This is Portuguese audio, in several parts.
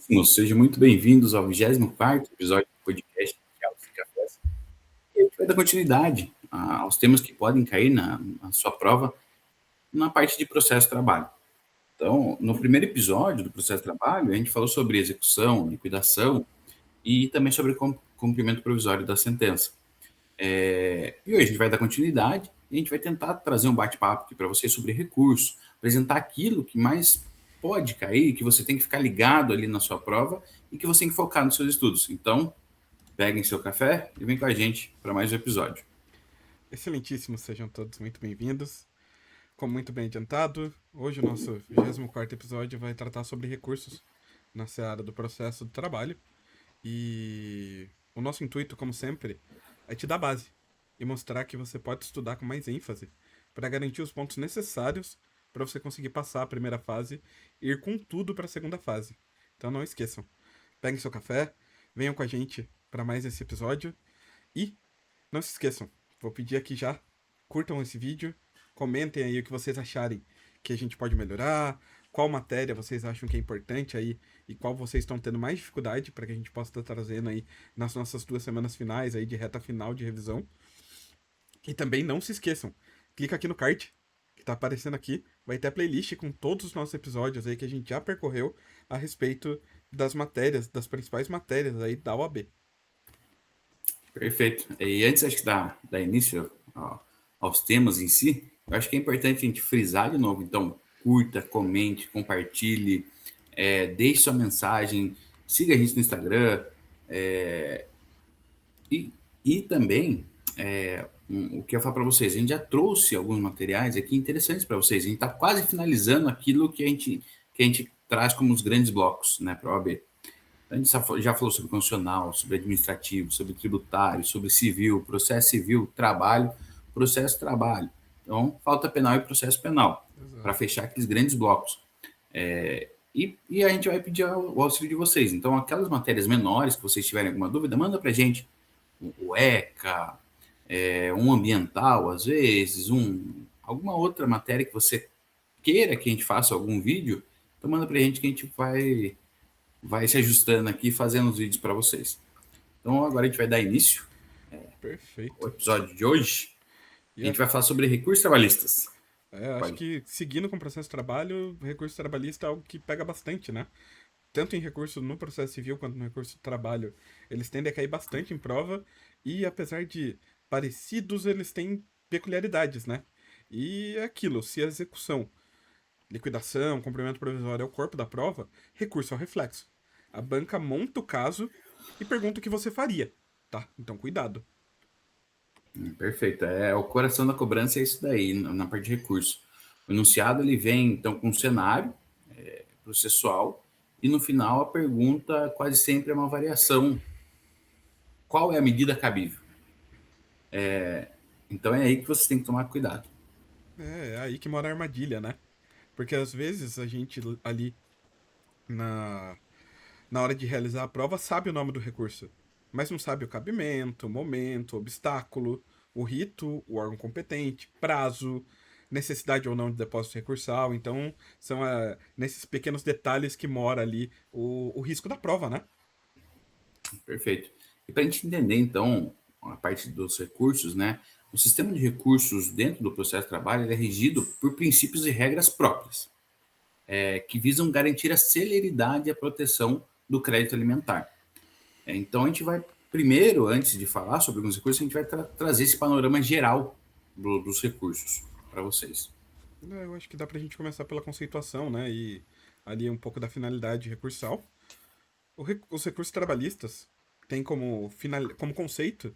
Caríssimos, sejam muito bem-vindos ao 24º episódio do podcast Diálogos e Cafés. E a gente vai dar continuidade aos temas que podem cair na sua prova na parte de processo de trabalho. Então, no primeiro episódio do processo de trabalho, a gente falou sobre execução, liquidação e também sobre cumprimento provisório da sentença. E hoje a gente vai dar continuidade e a gente vai tentar trazer um bate-papo aqui para vocês sobre recurso, apresentar aquilo que mais pode cair, que você tem que ficar ligado ali na sua prova e que você tem que focar nos seus estudos. Então, peguem seu café e vem com a gente para mais um episódio. Excelentíssimos, sejam todos muito bem-vindos. Como muito bem adiantado, hoje o nosso 24º episódio vai tratar sobre recursos na seara do processo do trabalho. E o nosso intuito, como sempre, é te dar base e mostrar que você pode estudar com mais ênfase para garantir os pontos necessários para você conseguir passar a primeira fase e ir com tudo para a segunda fase. Então não esqueçam, peguem seu café, venham com a gente para mais esse episódio e não se esqueçam, vou pedir aqui já, curtam esse vídeo, comentem aí o que vocês acharem que a gente pode melhorar, qual matéria vocês acham que é importante aí e qual vocês estão tendo mais dificuldade para que a gente possa estar trazendo aí nas nossas 2 semanas finais aí de reta final de revisão. E também não se esqueçam, clica aqui no card que tá aparecendo aqui, vai ter a playlist com todos os nossos episódios aí que a gente já percorreu a respeito das matérias, das principais matérias aí da OAB. Perfeito. E antes, acho que dar início aos temas em si, eu acho que é importante a gente frisar de novo. Então, curta, comente, compartilhe, deixe sua mensagem, siga a gente no Instagram, e também, o que eu falo para vocês, a gente já trouxe alguns materiais aqui interessantes para vocês. A gente está quase finalizando aquilo que a gente traz como os grandes blocos, né, para a OAB. A gente já falou sobre constitucional, sobre administrativo, sobre tributário, sobre civil, processo civil, trabalho, processo trabalho. Então, falta penal e processo penal, para Exato. fechar aqueles grandes blocos. E a gente vai pedir o auxílio de vocês. Então, aquelas matérias menores que vocês tiverem alguma dúvida, manda para a gente. O ECA, um ambiental, às vezes, alguma outra matéria que você queira que a gente faça algum vídeo, então manda para a gente que a gente vai se ajustando aqui, fazendo os vídeos para vocês. Então, agora a gente vai dar início ao Perfeito. episódio de hoje. E A gente a- vai falar sobre recursos trabalhistas. acho Pode. que seguindo com o processo de trabalho, recurso trabalhista é algo que pega bastante, né? Tanto em recurso no processo civil quanto no recurso de trabalho, eles tendem a cair bastante em prova e apesar de parecidos, eles têm peculiaridades, né? E é aquilo, se a execução, liquidação, cumprimento provisório é o corpo da prova, recurso é o reflexo. A banca monta o caso e pergunta o que você faria, tá? Então cuidado. Perfeito. O coração da cobrança é isso daí, na parte de recurso. O enunciado ele vem, então, com um cenário processual e, no final, a pergunta quase sempre é uma variação. Qual é a medida cabível? Então, é aí que você tem que tomar cuidado. É aí que mora a armadilha, né? Porque às vezes a gente ali na, na hora de realizar a prova sabe o nome do recurso, mas não sabe o cabimento, o momento, o obstáculo, o rito, o órgão competente, prazo, necessidade ou não de depósito recursal. Então, são nesses pequenos detalhes que mora ali o risco da prova, né? Perfeito. E para a gente entender, então, a parte dos recursos, né? O sistema de recursos dentro do processo de trabalho ele é regido por princípios e regras próprias, que visam garantir a celeridade e a proteção do crédito alimentar. Então, a gente vai, primeiro, antes de falar sobre alguns recursos, a gente vai trazer esse panorama geral dos recursos para vocês. Eu acho que dá pra gente começar pela conceituação, né? E ali um pouco da finalidade recursal. Os recursos trabalhistas têm como conceito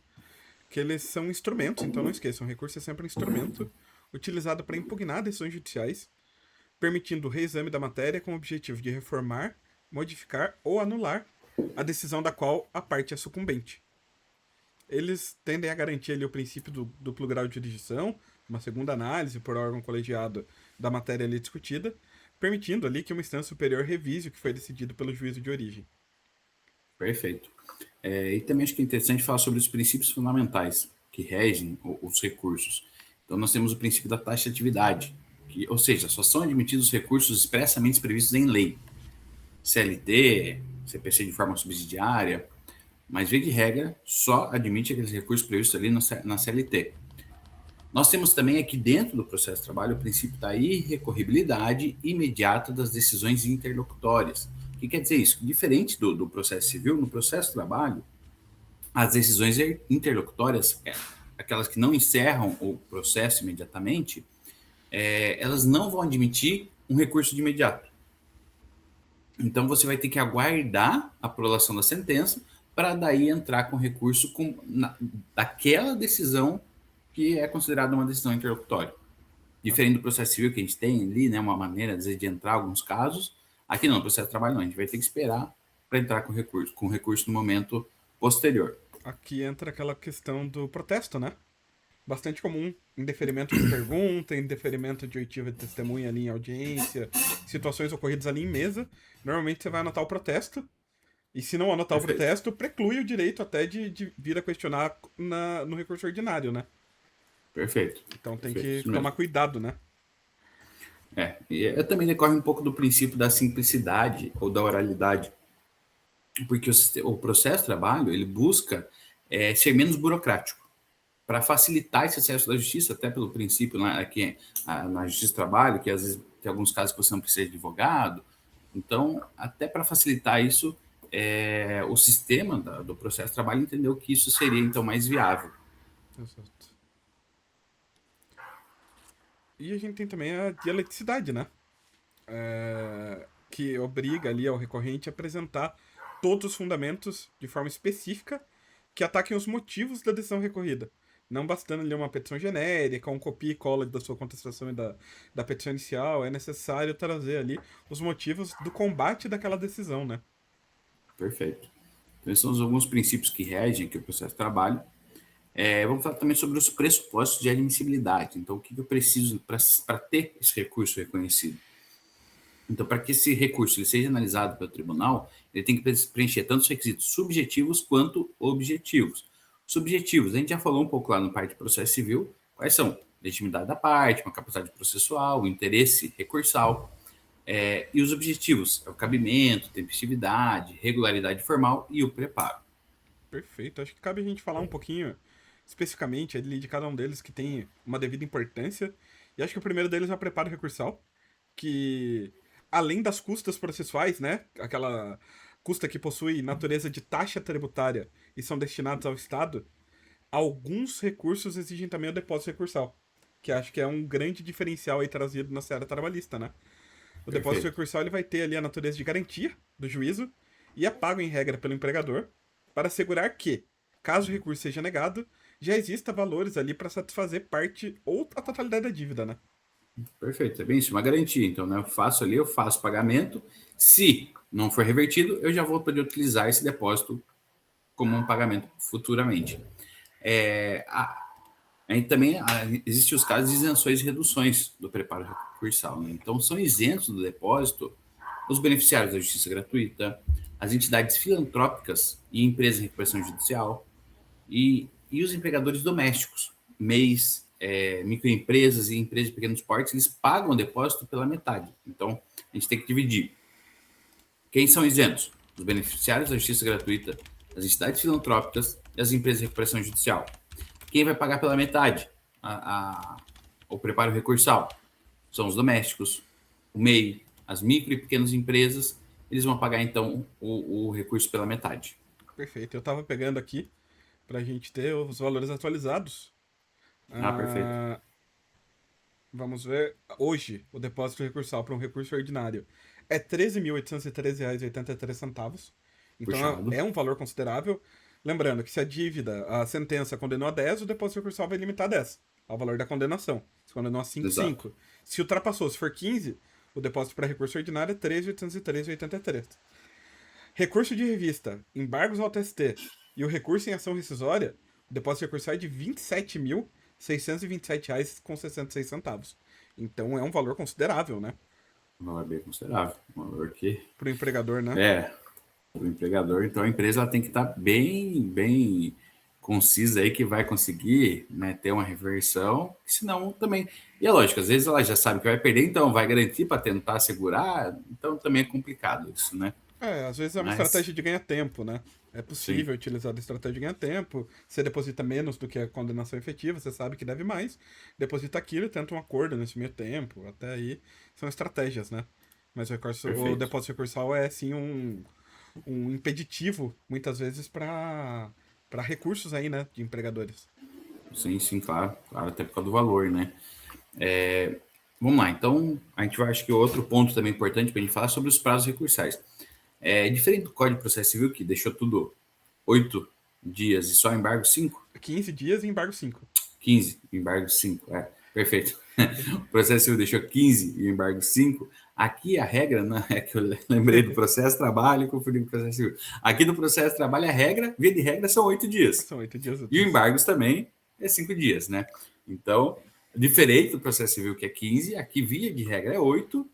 que eles são instrumentos, então não esqueçam, recurso é sempre um instrumento utilizado para impugnar decisões judiciais, permitindo o reexame da matéria com o objetivo de reformar, modificar ou anular a decisão da qual a parte é sucumbente. Eles tendem a garantir ali o princípio do duplo grau de jurisdição, uma segunda análise por órgão colegiado da matéria ali discutida, permitindo ali que uma instância superior revise o que foi decidido pelo juízo de origem. Perfeito. E também acho que é interessante falar sobre os princípios fundamentais que regem os recursos. Então, nós temos o princípio da taxatividade, ou seja, só são admitidos recursos expressamente previstos em lei. CLT, CPC de forma subsidiária, mas, via de regra, só admite aqueles recursos previstos ali na CLT. Nós temos também aqui dentro do processo de trabalho o princípio da irrecorribilidade imediata das decisões interlocutórias. O que quer dizer isso? Diferente do processo civil, no processo de trabalho, as decisões interlocutórias, aquelas que não encerram o processo imediatamente, elas não vão admitir um recurso de imediato. Então, você vai ter que aguardar a prolação da sentença para daí entrar com recurso daquela decisão que é considerada uma decisão interlocutória. Diferente do processo civil que a gente tem ali, né, uma maneira, às vezes, de entrar em alguns casos, aqui não, no processo de trabalho não, a gente vai ter que esperar para entrar com recurso no momento posterior. Aqui entra aquela questão do protesto, né? Bastante comum, indeferimento de pergunta, indeferimento de oitiva de testemunha ali em audiência, situações ocorridas ali em mesa. Normalmente você vai anotar o protesto, e se não anotar Perfeito. o protesto, preclui o direito até de vir a questionar no recurso ordinário, né? Perfeito. Então tem Perfeito, que tomar cuidado, né? E também decorre um pouco do princípio da simplicidade ou da oralidade, porque o processo de trabalho ele busca ser menos burocrático, para facilitar esse acesso da justiça, até pelo princípio aqui na justiça do trabalho, que às vezes tem alguns casos que você não precisa de advogado. Então, até para facilitar isso, o sistema do processo de trabalho entendeu que isso seria então mais viável. Exato. E a gente tem também a dialeticidade, né? Que obriga ali ao recorrente a apresentar todos os fundamentos de forma específica que ataquem os motivos da decisão recorrida. Não bastando ali uma petição genérica, um copia e cola da sua contestação e da petição inicial, é necessário trazer ali os motivos do combate daquela decisão, né? Perfeito. Então, esses são alguns princípios que regem aqui o processo de trabalho. Vamos falar também sobre os pressupostos de admissibilidade. Então, o que eu preciso para ter esse recurso reconhecido? Então, para que esse recurso ele seja analisado pelo tribunal, ele tem que preencher tanto os requisitos subjetivos quanto objetivos. Subjetivos, a gente já falou um pouco lá no parte de processo civil, quais são? Legitimidade da parte, uma capacidade processual, o interesse recursal. E os objetivos, é o cabimento, tempestividade, regularidade formal e o preparo. Perfeito. Acho que cabe a gente falar um pouquinho especificamente ali de cada um deles que tem uma devida importância. E acho que o primeiro deles é o preparo recursal, que além das custas processuais, né, aquela custa que possui natureza de taxa tributária e são destinados ao Estado, alguns recursos exigem também o depósito recursal, que acho que é um grande diferencial aí trazido na seara trabalhista, né? O depósito Perfeito. recursal ele vai ter ali a natureza de garantia do juízo e é pago em regra pelo empregador para assegurar que, caso o recurso seja negado, já exista valores ali para satisfazer parte ou a totalidade da dívida, né? Perfeito, é bem isso, uma garantia. Então, né, eu faço o pagamento. Se não for revertido, eu já vou poder utilizar esse depósito como um pagamento futuramente. Aí também existem os casos de isenções e reduções do preparo recursal. Né? Então, são isentos do depósito os beneficiários da justiça gratuita, as entidades filantrópicas e empresas de recuperação judicial e os empregadores domésticos, MEIs, microempresas e empresas de pequenos portes, eles pagam o depósito pela metade. Então, a gente tem que dividir. Quem são isentos? Os beneficiários da justiça gratuita, as entidades filantrópicas e as empresas de recuperação judicial. Quem vai pagar pela metade o preparo recursal? São os domésticos, o MEI, as micro e pequenas empresas, eles vão pagar, então, o recurso pela metade. Perfeito. Eu tava pegando aqui para a gente ter os valores atualizados. Perfeito. Ah, vamos ver. Hoje, o depósito recursal para um recurso ordinário é R$ 13.813,83. Então Puxado. é um valor considerável. Lembrando que se a sentença condenou a 10, o depósito recursal vai limitar a 10, ao valor da condenação. Se condenou a 5, Exato. 5. Se ultrapassou, se for 15, o depósito para recurso ordinário é R$ 13.813,83. Recurso de revista, embargos ao TST e o recurso em ação rescisória, o depósito recursal é de R$ 27.627,66. Então é um valor considerável, né? Um valor bem considerável. Um valor que Para o empregador, né? o empregador. Então, a empresa ela tem que estar bem concisa aí que vai conseguir, né, ter uma reversão, senão também... E é lógico, às vezes ela já sabe que vai perder, então vai garantir para tentar segurar, então também é complicado isso, né? Às vezes é uma Mas, estratégia de ganhar tempo, né? É sim, possível utilizar a estratégia de ganhar tempo. Você deposita menos do que a condenação efetiva, você sabe que deve mais. Deposita aquilo e tenta um acordo nesse meio tempo. Até aí são estratégias, né? Mas o perfeito. depósito recursal é, sim, um impeditivo, muitas vezes, para recursos aí, né? De empregadores. Sim, sim, claro, claro, até por causa do valor, né? Vamos lá, então a gente vai, acho que outro ponto também importante para a gente falar sobre os prazos recursais. Diferente do Código de Processo Civil, que deixou tudo 8 dias e só embargo 5, 15 dias e embargo 5. 15, embargo 5, perfeito. O processo civil deixou 15 e o embargo 5. Aqui a regra, né, é que eu lembrei do processo trabalho e confundi com o processo civil. Aqui no processo trabalho, a regra, via de regra, são 8 dias. São 8 dias E o úteis. embargos também é 5 dias, né? Então, diferente do processo civil, que é 15, aqui, via de regra, é 8,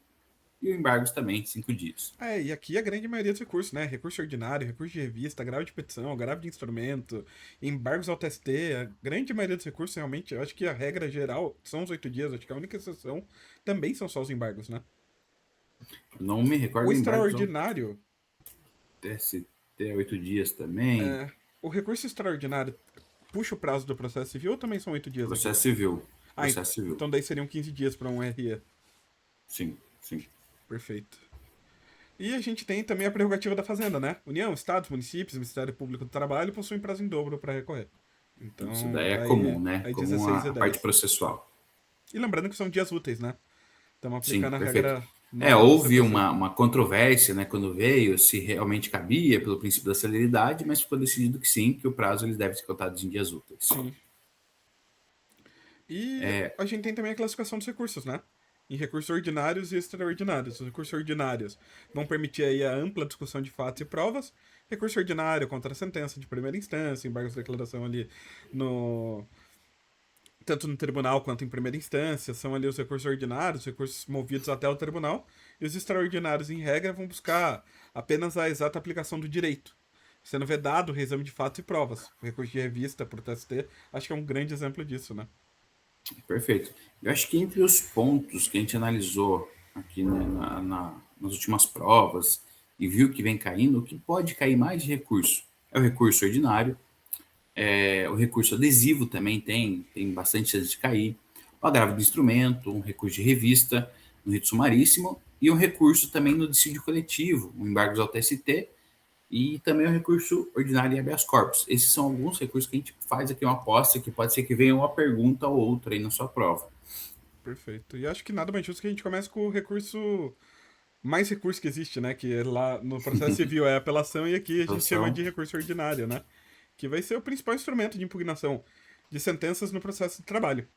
e o embargos também 5 dias. E aqui a grande maioria dos recursos, né? Recurso ordinário, recurso de revista, agravo de petição, agravo de instrumento, embargos ao TST, a grande maioria dos recursos, realmente, eu acho que a regra geral são os 8 dias, acho que a única exceção também são só os embargos, né? Não me O recordo de embargos ao extraordinário, TST, 8 dias também. o recurso extraordinário puxa o prazo do processo civil ou também são 8 dias aqui? Processo civil. Ah, Processo civil. então daí seriam 15 dias para um RE. Sim, sim. Perfeito. E a gente tem também a prerrogativa da Fazenda, né? União, Estados, municípios, Ministério Público do Trabalho possuem prazo em dobro para recorrer. Isso Então, daí é aí, comum, né? aí Comum 16 e a parte 10. processual. E lembrando que são dias úteis, né? Estamos Sim, aplicando a perfeito. regra nova do Houve CPC. uma controvérsia, né, quando veio, se realmente cabia pelo princípio da celeridade, mas ficou decidido que sim, que o prazo ele deve ser contado em dias úteis. Sim. E a gente tem também a classificação dos recursos, né? Em recursos ordinários e extraordinários. Os recursos ordinários vão permitir aí a ampla discussão de fatos e provas. Recurso ordinário contra a sentença de primeira instância, embargos de declaração ali no, tanto no tribunal quanto em primeira instância, são ali os recursos ordinários, recursos movidos até o tribunal, e os extraordinários, em regra, vão buscar apenas a exata aplicação do direito, sendo vedado o reexame de fatos e provas. O recurso de revista por TST, acho que é um grande exemplo disso, né? Perfeito. Eu acho que entre os pontos que a gente analisou aqui, né, nas últimas provas e viu que vem caindo, o que pode cair mais de recurso é o recurso ordinário, o recurso adesivo também tem bastante chance de cair, o agravo de instrumento, um recurso de revista, no rito sumaríssimo, e um recurso também no dissídio coletivo, o embargos ao TST, e também o recurso ordinário em habeas corpus. Esses são alguns recursos que a gente faz aqui uma aposta, que pode ser que venha uma pergunta ou outra aí na sua prova. Perfeito. E acho que nada mais justo que a gente comece com o recurso, mais recurso que existe, né? Que é lá no processo civil é a apelação e aqui a gente chama Situação, de recurso ordinário, né? Que vai ser o principal instrumento de impugnação de sentenças no processo de trabalho.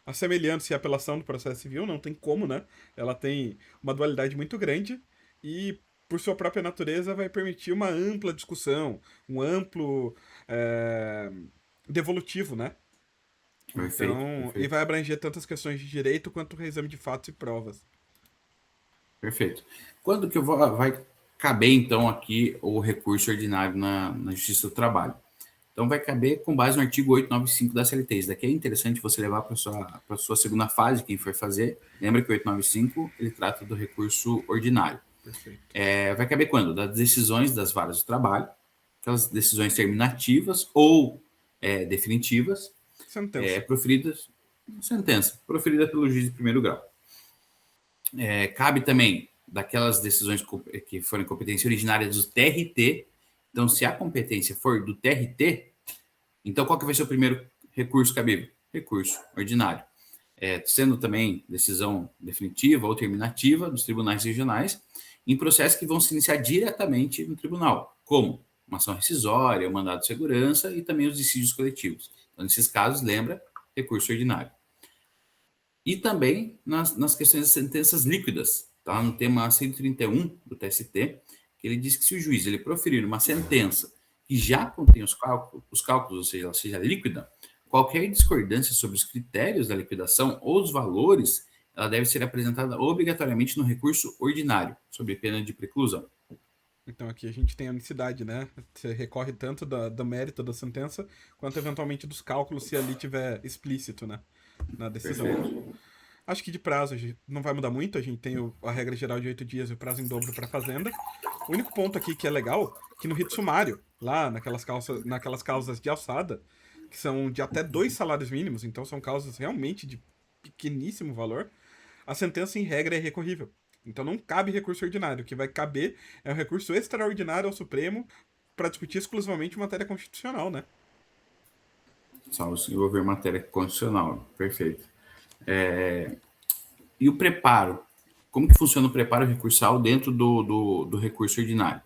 Assemelhando-se à apelação do processo civil, não tem como, né? Ela tem uma dualidade muito grande e, por sua própria natureza, vai permitir uma ampla discussão, um amplo devolutivo, né? perfeito, Então, e perfeito, vai abranger tantas questões de direito quanto o reexame de fatos e provas. perfeito. Quando que vai caber, então, aqui o recurso ordinário na Justiça do Trabalho? Então, vai caber com base no artigo 895 da CLT. Isso daqui é interessante você levar para a sua segunda fase, quem for fazer. Lembra que o 895, ele trata do recurso ordinário. Perfeito. Vai caber quando? Das decisões das varas do trabalho, aquelas decisões terminativas ou definitivas, Sentença. proferidas, sentença, proferida pelo juiz de primeiro grau. Cabe também daquelas decisões que forem competência originária do TRT. Então, se a competência for do TRT, então qual que vai ser o primeiro recurso cabível? Recurso ordinário. Sendo também decisão definitiva ou terminativa dos tribunais regionais, em processos que vão se iniciar diretamente no tribunal, como uma ação rescisória, o mandado de segurança e também os dissídios coletivos. Então, nesses casos, lembra, recurso ordinário. E também nas questões das sentenças líquidas, tá? No tema 131 do TST, que ele diz que se o juiz ele proferir uma sentença que já contém os cálculos, ou seja, ela seja líquida, qualquer discordância sobre os critérios da liquidação ou os valores, ela deve ser apresentada obrigatoriamente no recurso ordinário, sob pena de preclusão. Então aqui a gente tem a unicidade, né? Você recorre tanto do mérito da sentença, quanto eventualmente dos cálculos, se ali tiver explícito, né? Na decisão. Perfeito. Acho que de prazo a gente não vai mudar muito, a gente tem a regra geral de 8 dias e o prazo em dobro para fazenda. O único ponto aqui que é legal, que no rito sumário, lá naquelas causas de alçada, que são de até 2 salários mínimos, então são causas realmente de pequeníssimo valor, a sentença em regra é recorrível. Então não cabe recurso ordinário. O que vai caber é um recurso extraordinário ao Supremo para discutir exclusivamente matéria constitucional, né? Só se envolver matéria constitucional. Perfeito. E o preparo? Como que funciona o preparo recursal dentro do recurso ordinário?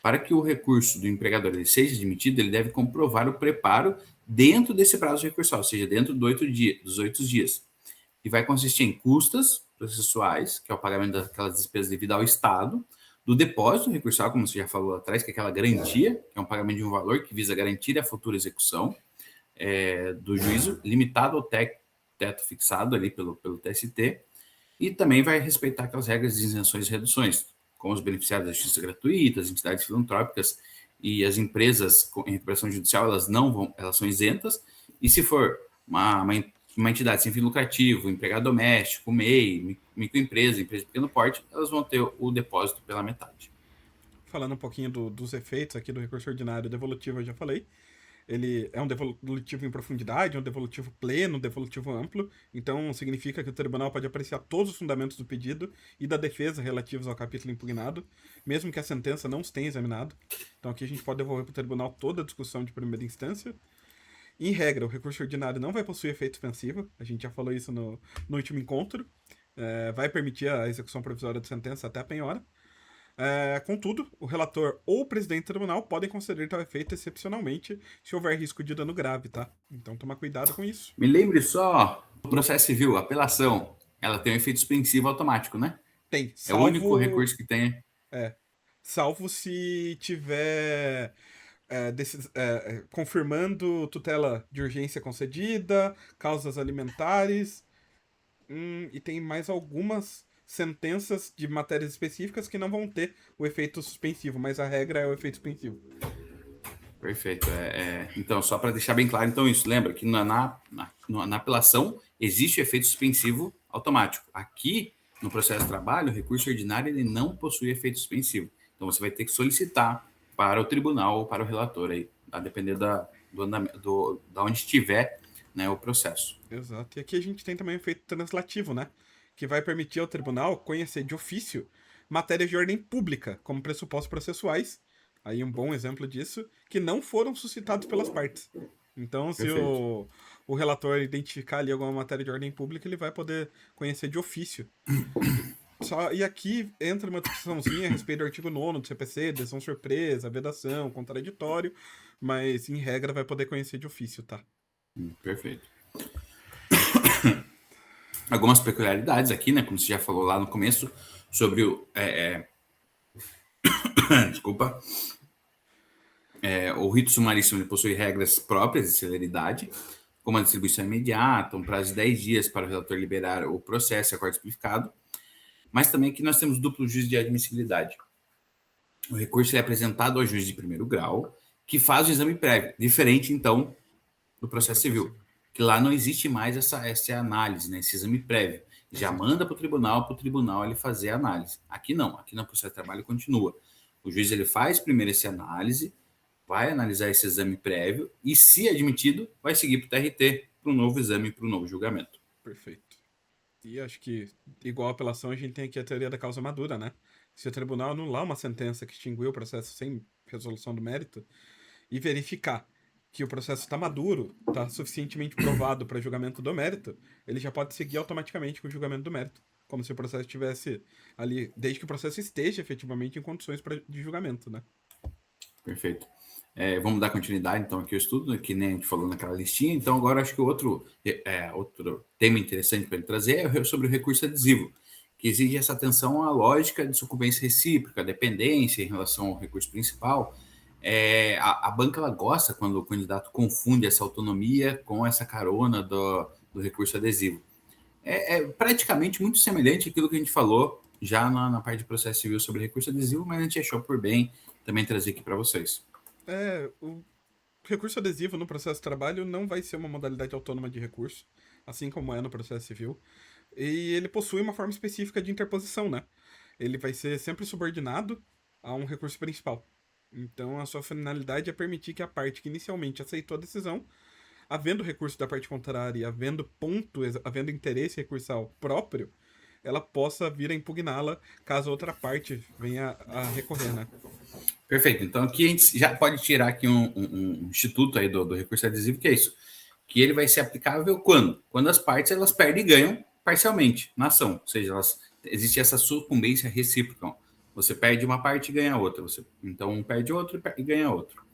Para que o recurso do empregador ele seja admitido, ele deve comprovar o preparo dentro desse prazo recursal, ou seja, dentro dos 8 dias. E vai consistir em custas processuais, que é o pagamento daquelas despesas devidas ao Estado, do depósito recursal, como você já falou lá atrás, que é aquela garantia, que é um pagamento de um valor que visa garantir a futura execução do juízo, limitado ao teto fixado ali pelo TST, e também vai respeitar aquelas regras de isenções e reduções, como os beneficiários da justiça gratuita, as entidades filantrópicas e as empresas em recuperação judicial, elas são isentas, e se for uma entidade sem fim lucrativo, empregado doméstico, MEI, microempresa, empresa de pequeno porte, elas vão ter o depósito pela metade. Falando um pouquinho dos efeitos aqui do recurso ordinário devolutivo, eu já falei. Ele é um devolutivo em profundidade, um devolutivo pleno, um devolutivo amplo. Então, significa que o tribunal pode apreciar todos os fundamentos do pedido e da defesa relativos ao capítulo impugnado, mesmo que a sentença não os tenha examinado. Então, aqui a gente pode devolver para o tribunal toda a discussão de primeira instância. Em regra, o recurso ordinário não vai possuir efeito suspensivo. A gente já falou isso no último encontro. Vai permitir a execução provisória de sentença até a penhora. Contudo, o relator ou o presidente do tribunal podem conceder tal efeito excepcionalmente se houver risco de dano grave, tá? Então tomar cuidado com isso. Me lembre só, o processo civil, a apelação, ela tem um efeito suspensivo automático, né? Tem, É o único salvo. recurso que tem. Salvo se tiver confirmando tutela de urgência concedida, causas alimentares. E tem mais algumas sentenças de matérias específicas que não vão ter o efeito suspensivo, mas a regra é o efeito suspensivo. Perfeito. Então, só para deixar bem claro, então, isso. Lembra que na apelação existe o efeito suspensivo automático. Aqui, no processo de trabalho, o recurso ordinário ele não possui efeito suspensivo. Então, você vai ter que solicitar para o tribunal ou para o relator, aí, a depender da onde estiver, né, o processo. Exato. E aqui a gente tem também o efeito translativo, né? Que vai permitir ao tribunal conhecer de ofício matérias de ordem pública, como pressupostos processuais, aí um bom exemplo disso, que não foram suscitados pelas partes. Então, se o relator identificar ali alguma matéria de ordem pública, ele vai poder conhecer de ofício. E aqui entra uma discussãozinha a respeito do artigo 9º do CPC, decisão surpresa, vedação, contraditório, mas em regra vai poder conhecer de ofício, tá? Perfeito. Algumas peculiaridades aqui, né? Como você já falou lá no começo, sobre o. Desculpa. O rito sumaríssimo ele possui regras próprias de celeridade, como a distribuição imediata, um prazo de 10 dias para o relator liberar o processo e acordo simplificado, mas também aqui nós temos duplo juízo de admissibilidade. O recurso é apresentado ao juiz de primeiro grau, que faz o exame prévio, diferente, então, do processo civil, que lá não existe mais essa análise, né, esse exame prévio. Já manda para o tribunal ele fazer a análise. Aqui não, aqui no processo de trabalho continua. O juiz ele faz primeiro essa análise, vai analisar esse exame prévio e, se admitido, vai seguir para o TRT, para um novo exame, para um novo julgamento. Perfeito. E acho que, igual a apelação, a gente tem aqui a teoria da causa madura, né? Se o tribunal anular uma sentença que extinguiu o processo sem resolução do mérito e verificar que o processo está maduro, está suficientemente provado para julgamento do mérito, ele já pode seguir automaticamente com o julgamento do mérito. Como se o processo estivesse ali, desde que o processo esteja efetivamente em condições de julgamento, né? Perfeito. Vamos dar continuidade, então, aqui ao estudo, que nem a gente falou naquela listinha. Então, agora acho que outro tema interessante para ele trazer é sobre o recurso adesivo, que exige essa atenção à lógica de sucumbência recíproca, dependência em relação ao recurso principal. A banca ela gosta quando o candidato confunde essa autonomia com essa carona do recurso adesivo. É praticamente muito semelhante àquilo que a gente falou já na parte de processo civil sobre recurso adesivo, mas a gente achou por bem também trazer aqui para vocês. O recurso adesivo no processo de trabalho não vai ser uma modalidade autônoma de recurso, assim como é no processo civil. E ele possui uma forma específica de interposição, né? Ele vai ser sempre subordinado a um recurso principal. Então, a sua finalidade é permitir que a parte que inicialmente aceitou a decisão, havendo recurso da parte contrária e havendo interesse recursal próprio, ela possa vir a impugná-la caso a outra parte venha a recorrer, né? Perfeito. Então aqui a gente já pode tirar aqui um instituto aí do recurso adesivo, que é isso, que ele vai ser aplicável quando? Quando as partes elas perdem e ganham parcialmente na ação, ou seja, existe essa sucumbência recíproca. Você perde uma parte e ganha outra. Então um perde outro e ganha outro.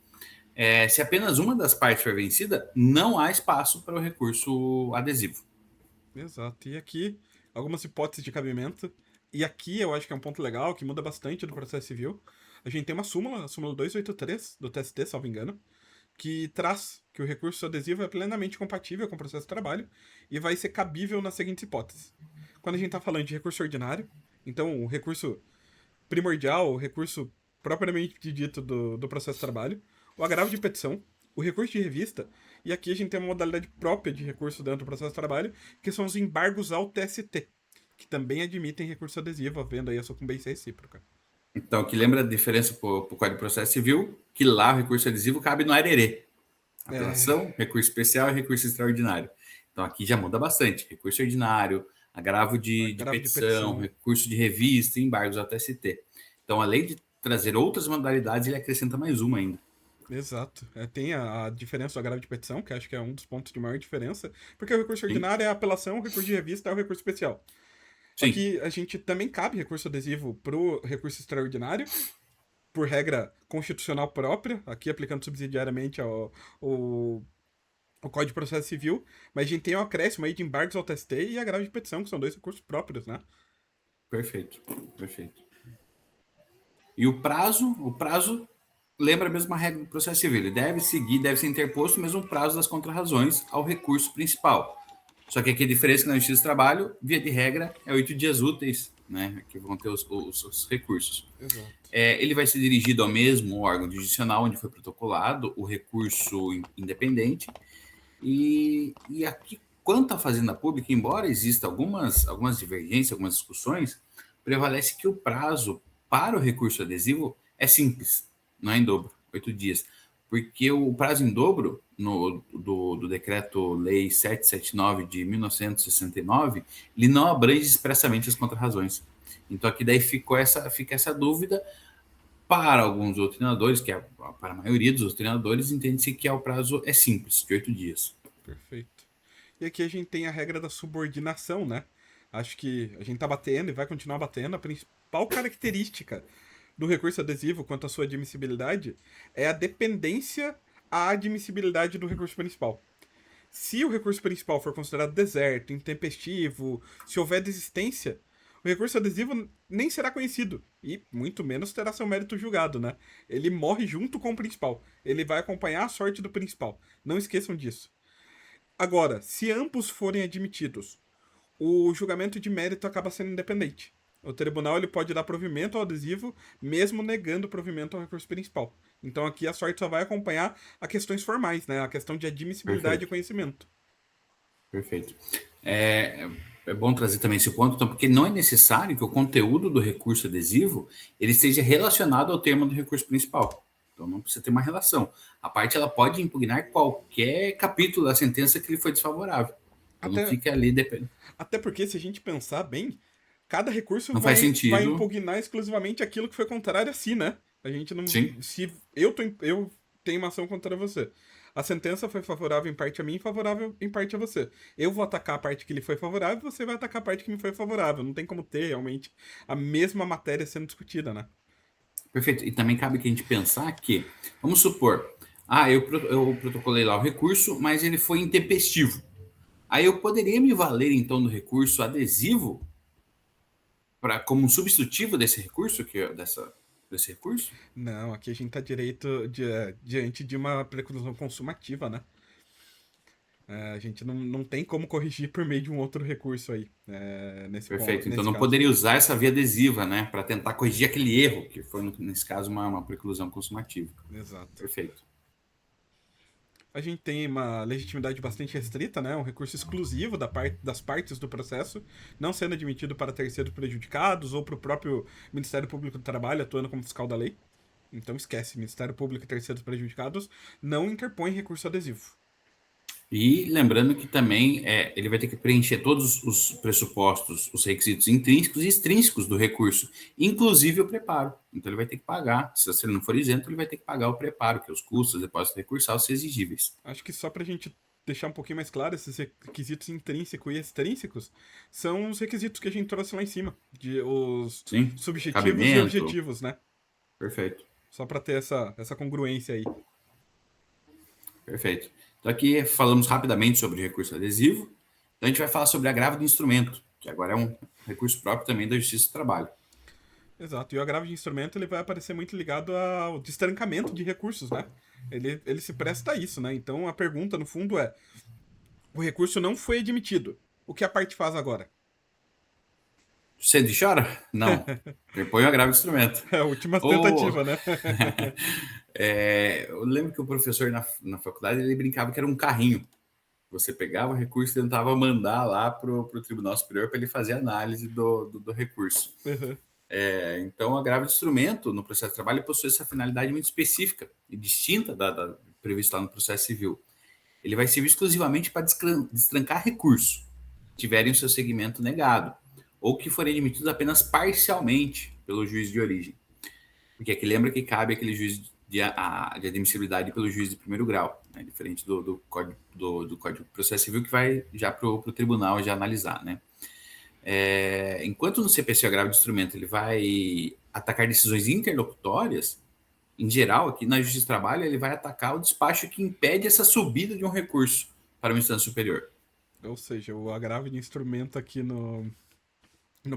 Se apenas uma das partes for vencida, não há espaço para o recurso adesivo. Exato. E aqui, algumas hipóteses de cabimento. E aqui eu acho que é um ponto legal, que muda bastante do processo civil. A gente tem uma súmula, a súmula 283 do TST, salvo engano, que traz que o recurso adesivo é plenamente compatível com o processo de trabalho e vai ser cabível nas seguintes hipóteses. Quando a gente está falando de recurso ordinário, então o recurso primordial, o recurso propriamente dito do processo de trabalho, o agravo de petição, o recurso de revista, e aqui a gente tem uma modalidade própria de recurso dentro do processo de trabalho, que são os embargos ao TST, que também admitem recurso adesivo, havendo aí a sucumbência recíproca. Então, que lembra a diferença para o Código de Processo Civil, que lá o recurso adesivo cabe no arerê. É, Apelação, recurso especial e recurso extraordinário. Então, aqui já muda bastante. Recurso ordinário, agravo de agravo de petição, petição. recurso de revista, embargos ao TST. Então, além de trazer outras modalidades, ele acrescenta mais uma ainda. Exato. Tem a diferença do agravo de petição, que acho que é um dos pontos de maior diferença, porque o recurso Sim, ordinário é a apelação, o recurso de revista é o recurso especial. sim, Aqui a gente também cabe recurso adesivo pro recurso extraordinário, por regra constitucional própria, aqui aplicando subsidiariamente o Código de Processo Civil, mas a gente tem um acréscimo aí de embargos ao TST e agravo de petição, que são dois recursos próprios, né? perfeito, perfeito. E o prazo lembra a mesma regra do processo civil. Ele deve ser interposto o mesmo prazo das contrarrazões ao recurso principal. Só que aqui a diferença na Justiça do Trabalho, via de regra, é 8 dias úteis, né? Que vão ter os recursos. Exato. Ele vai ser dirigido ao mesmo órgão jurisdicional onde foi protocolado o recurso independente. E aqui, quanto à Fazenda Pública, embora exista algumas divergências, algumas discussões, prevalece que o prazo para o recurso adesivo é simples, não é em dobro, 8 dias. Porque o prazo em dobro do Decreto-Lei 779 de 1969, ele não abrange expressamente as contrarrazões. Então aqui daí fica essa dúvida para alguns doutrinadores, para a maioria dos doutrinadores, entende-se que o prazo é simples, de 8 dias. Perfeito. E aqui a gente tem a regra da subordinação, né? Acho que a gente tá batendo e vai continuar batendo. A principal característica do recurso adesivo quanto à sua admissibilidade é a dependência à admissibilidade do recurso principal. Se o recurso principal for considerado deserto, intempestivo, se houver desistência, o recurso adesivo nem será conhecido e muito menos terá seu mérito julgado, né? Ele morre junto com o principal. Ele vai acompanhar a sorte do principal. Não esqueçam disso. Agora, se ambos forem admitidos, o julgamento de mérito acaba sendo independente. O tribunal ele pode dar provimento ao adesivo, mesmo negando o provimento ao recurso principal. Então aqui a sorte só vai acompanhar a questões formais, né? A questão de admissibilidade e Perfeito, conhecimento. perfeito. É bom trazer também esse ponto, então, porque não é necessário que o conteúdo do recurso adesivo ele esteja relacionado ao termo do recurso principal. Então não precisa ter uma relação. A parte ela pode impugnar qualquer capítulo da sentença que lhe foi desfavorável. Então não Até, fica ali, depende. até porque, se a gente pensar bem, cada recurso Não faz vai sentido. impugnar exclusivamente aquilo que foi contrário a si, né? A gente não. Sim, Se eu tenho uma ação contra você. A sentença foi favorável em parte a mim e favorável em parte a você. Eu vou atacar a parte que lhe foi favorável, você vai atacar a parte que me foi favorável. Não tem como ter realmente a mesma matéria sendo discutida, né? perfeito. E também cabe que a gente pensar que, vamos supor, eu protocolei lá o recurso, mas ele foi intempestivo. Aí eu poderia me valer então do recurso adesivo como um substitutivo desse recurso, desse recurso? Não, aqui a gente tá diante de uma preclusão consumativa, né? A gente não tem como corrigir por meio de um outro recurso aí, Perfeito. Então nesse não caso. poderia usar essa via adesiva, né, para tentar corrigir aquele erro, que foi, nesse caso, uma preclusão consumativa. Exato. Perfeito. A gente tem uma legitimidade bastante restrita, né? Um recurso exclusivo das partes do processo, não sendo admitido para terceiros prejudicados ou para o próprio Ministério Público do Trabalho atuando como fiscal da lei. Então esquece, Ministério Público e terceiros prejudicados não interpõem recurso adesivo. E lembrando que também ele vai ter que preencher todos os pressupostos, os requisitos intrínsecos e extrínsecos do recurso, inclusive o preparo. Então ele vai ter que pagar, se ele não for isento, ele vai ter que pagar o preparo, que é os custos, depósito recursal, se exigíveis. Acho que só para a gente deixar um pouquinho mais claro, esses requisitos intrínsecos e extrínsecos são os requisitos que a gente trouxe lá em cima, de os Sim? subjetivos e Cabimento. objetivos, né? Perfeito. Só para ter essa congruência aí. Perfeito. Então aqui falamos rapidamente sobre o recurso adesivo. Então a gente vai falar sobre agravo de instrumento, que agora é um recurso próprio também da Justiça do Trabalho. Exato. E o agravo de instrumento ele vai aparecer muito ligado ao destrancamento de recursos, né? Ele se presta a isso, né? Então a pergunta, no fundo, é: o recurso não foi admitido. O que a parte faz agora? Sente e chora? Não. Repõe o agravo de instrumento. É a última Ou tentativa, né? eu lembro que o professor na faculdade ele brincava que era um carrinho. Você pegava o recurso e tentava mandar lá para o Tribunal Superior para ele fazer análise do recurso. Uhum. Então, o agravo de instrumento no processo de trabalho possui essa finalidade muito específica e distinta da prevista lá no processo civil. Ele vai servir exclusivamente para destrancar recurso que tiverem o seu segmento negado ou que forem admitidos apenas parcialmente pelo juiz de origem. Porque aqui lembra que cabe aquele juiz de admissibilidade pelo juiz de primeiro grau, né? Diferente do Código de Processo Civil, que vai já para o tribunal já analisar, né? Enquanto no CPC o agravo de instrumento ele vai atacar decisões interlocutórias, em geral, aqui na Justiça do Trabalho, ele vai atacar o despacho que impede essa subida de um recurso para uma instância superior. Ou seja, o agravo de instrumento aqui no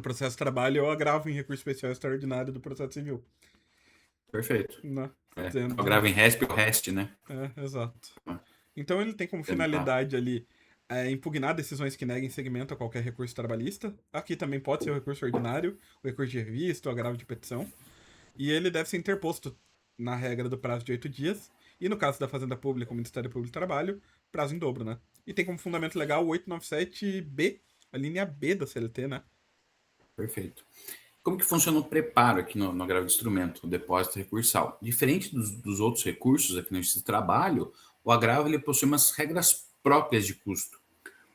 processo de trabalho é o agravo em recurso especial extraordinário do processo civil. Perfeito. Né? O agravo em RESP ou REST, né? Exato. Então ele tem como Tentar. finalidade ali impugnar decisões que neguem seguimento a qualquer recurso trabalhista. Aqui também pode ser o recurso ordinário, o recurso de revista, o agravo de petição. E ele deve ser interposto na regra do prazo de 8 dias. E no caso da Fazenda Pública, o Ministério Público do Trabalho, prazo em dobro, né? E tem como fundamento legal o 897B, a linha B da CLT, né? Perfeito. Como que funciona o preparo aqui no agravo de instrumento, o depósito recursal? Diferente dos outros recursos aqui no Justiça do Trabalho, o agravo ele possui umas regras próprias de custo.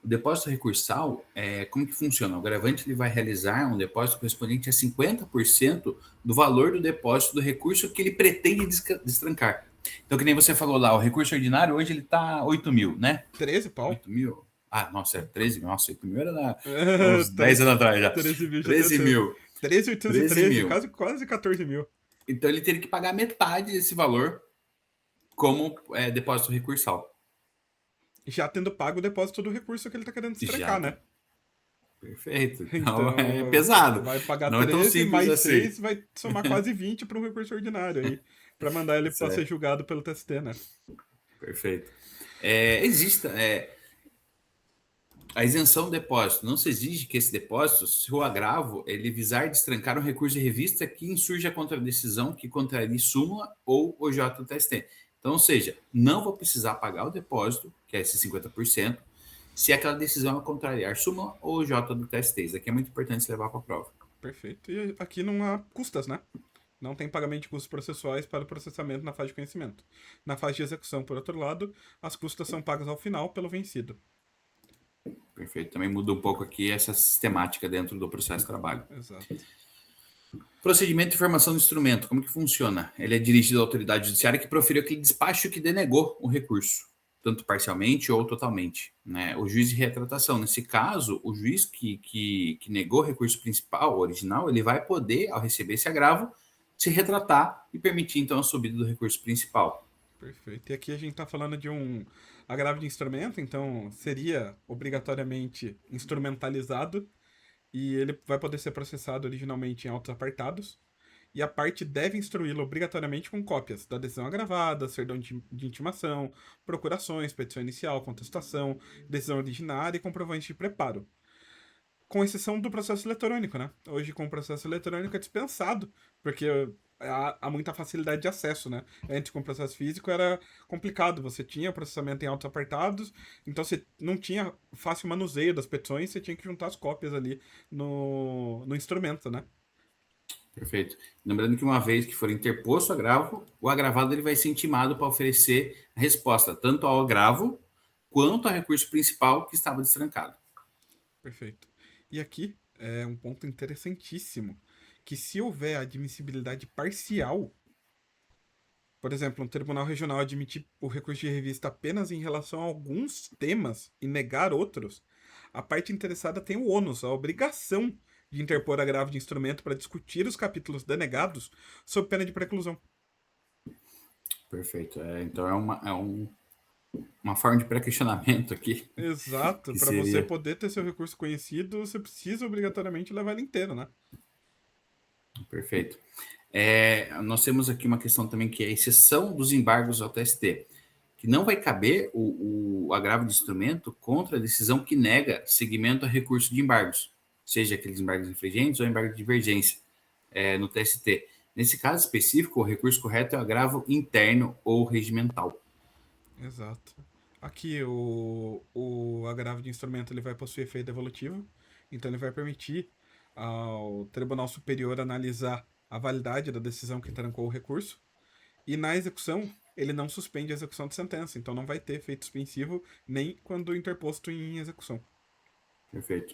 O depósito recursal, como que funciona? O agravante ele vai realizar um depósito correspondente a 50% do valor do depósito do recurso que ele pretende destrancar. Então, que nem você falou lá, o recurso ordinário hoje ele está 8 mil, né? 13 pau. 8 mil? Ah, nossa, é 13 mil. Nossa, 8 mil era uns 10 anos atrás já. 13 mil já 13 desceu. mil. 13 13.813, mil. quase 14 mil. Então, ele teria que pagar metade desse valor como depósito recursal. Já tendo pago o depósito do recurso que ele tá querendo destrancar, né? Perfeito. Então, Então, é pesado. vai pagar Não é tão 13 simples mais assim. 6, vai somar quase 20 para um recurso ordinário aí, para mandar ele para ser julgado pelo TST, né? Perfeito. Existe a isenção do depósito. Não se exige que esse depósito, se o agravo, ele visar destrancar um recurso de revista que insurja contra a decisão que contraria súmula ou OJ do TST. Então, ou seja, não vou precisar pagar o depósito, que é esse 50%, se aquela decisão é contrariar súmula ou OJ do TST. Isso aqui é muito importante se levar para a prova. Perfeito. E aqui não há custas, né? Não tem pagamento de custos processuais para o processamento na fase de conhecimento. Na fase de execução, por outro lado, as custas são pagas ao final pelo vencido. Perfeito. Também muda um pouco aqui essa sistemática dentro do processo de trabalho. Exato. Procedimento de formação do instrumento, como que funciona? Ele é dirigido à autoridade judiciária que proferiu aquele despacho que denegou o recurso, tanto parcialmente ou totalmente, né? O juiz de retratação, nesse caso, o juiz que negou o recurso principal, original, ele vai poder, ao receber esse agravo, se retratar e permitir, então, a subida do recurso principal. Perfeito. E aqui a gente está falando de um agravo de instrumento, então seria obrigatoriamente instrumentalizado e ele vai poder ser processado originalmente em autos apartados. e a parte deve instruí-lo obrigatoriamente com cópias da decisão agravada, certidão de intimação, procurações, petição inicial, contestação, decisão originária e comprovante de preparo. Com exceção do processo eletrônico, né? Hoje, com o processo eletrônico é dispensado, porque há muita facilidade de acesso, né? Antes, com o processo físico, era complicado. Você tinha processamento em autos apertados, então você não tinha fácil manuseio das petições, você tinha que juntar as cópias ali no instrumento, né? Perfeito. Lembrando que uma vez que for interposto o agravo, o agravado ele vai ser intimado para oferecer a resposta tanto ao agravo quanto ao recurso principal que estava destrancado. Perfeito. E aqui é um ponto interessantíssimo, que se houver admissibilidade parcial, por exemplo, um tribunal regional admitir o recurso de revista apenas em relação a alguns temas e negar outros, a parte interessada tem o ônus, a obrigação de interpor agravo de instrumento para discutir os capítulos denegados sob pena de preclusão. Perfeito. Então uma forma de pré-questionamento aqui, Exato. que Para você seria... poder ter seu recurso conhecido, você precisa obrigatoriamente levar ele inteiro, né? Perfeito. Nós temos aqui uma questão também que é a exceção dos embargos ao TST, que não vai caber o agravo de instrumento contra a decisão que nega seguimento a recurso de embargos, seja aqueles embargos infringentes ou embargo de divergência no TST. Nesse caso específico, o recurso correto é o agravo interno ou regimental. Exato. Aqui o agravo de instrumento ele vai possuir efeito devolutivo, então ele vai permitir ao Tribunal Superior analisar a validade da decisão que trancou o recurso, e na execução ele não suspende a execução de sentença, então não vai ter efeito suspensivo nem quando interposto em execução. Perfeito.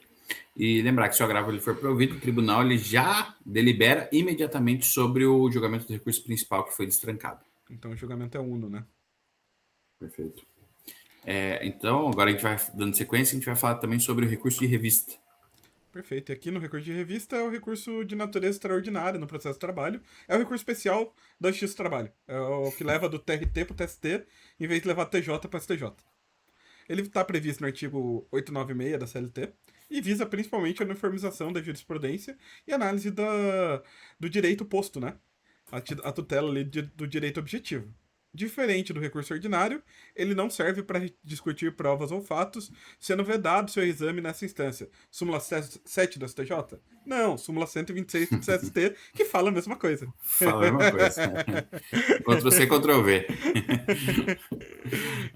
E lembrar que se o agravo ele for provido, o tribunal ele já delibera imediatamente sobre o julgamento do recurso principal que foi destrancado. Então o julgamento é uno, né? Perfeito. Então, agora a gente vai dando sequência, a gente vai falar também sobre o recurso de revista. Perfeito. E aqui no recurso de revista é o recurso de natureza extraordinária no processo de trabalho. É o recurso especial da Justiça do Trabalho. É o que leva do TRT para o TST, em vez de levar do TJ para o STJ. Ele está previsto no artigo 896 da CLT e visa principalmente a uniformização da jurisprudência e análise do direito posto, né? A tutela ali do direito objetivo. Diferente do recurso ordinário, ele não serve para discutir provas ou fatos, sendo vedado seu exame nessa instância. Súmula 7 do STJ? Não, súmula 126 do CST, que fala a mesma coisa. Fala a mesma coisa. Ctrl+C, Ctrl+V.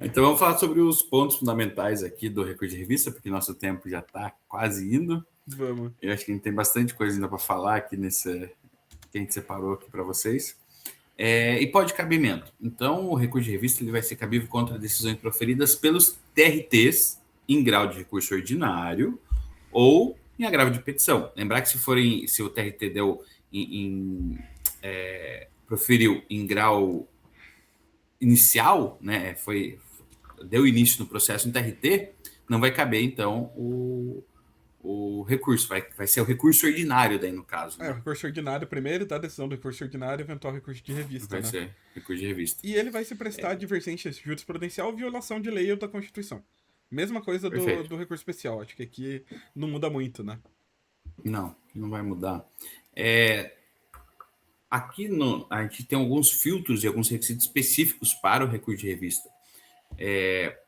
Então vamos falar sobre os pontos fundamentais aqui do recurso de revista, porque nosso tempo já está quase indo. Vamos. Eu acho que a gente tem bastante coisa ainda para falar aqui que a gente separou aqui para vocês. E pode cabimento. Então, o recurso de revista ele vai ser cabível contra decisões proferidas pelos TRTs em grau de recurso ordinário ou em agravo de petição. Lembrar que se o TRT proferiu em grau inicial, né, deu início no processo no TRT, não vai caber, então, o recurso, vai ser o recurso ordinário daí no caso. O Né? recurso ordinário primeiro, da decisão do recurso ordinário, eventual recurso de revista, Vai né? ser recurso de revista. E ele vai se prestar a divergência jurisprudencial ou violação de lei ou da Constituição. Mesma coisa do recurso especial, acho que aqui não muda muito, né? Não vai mudar. Aqui a gente tem alguns filtros e alguns requisitos específicos para o recurso de revista.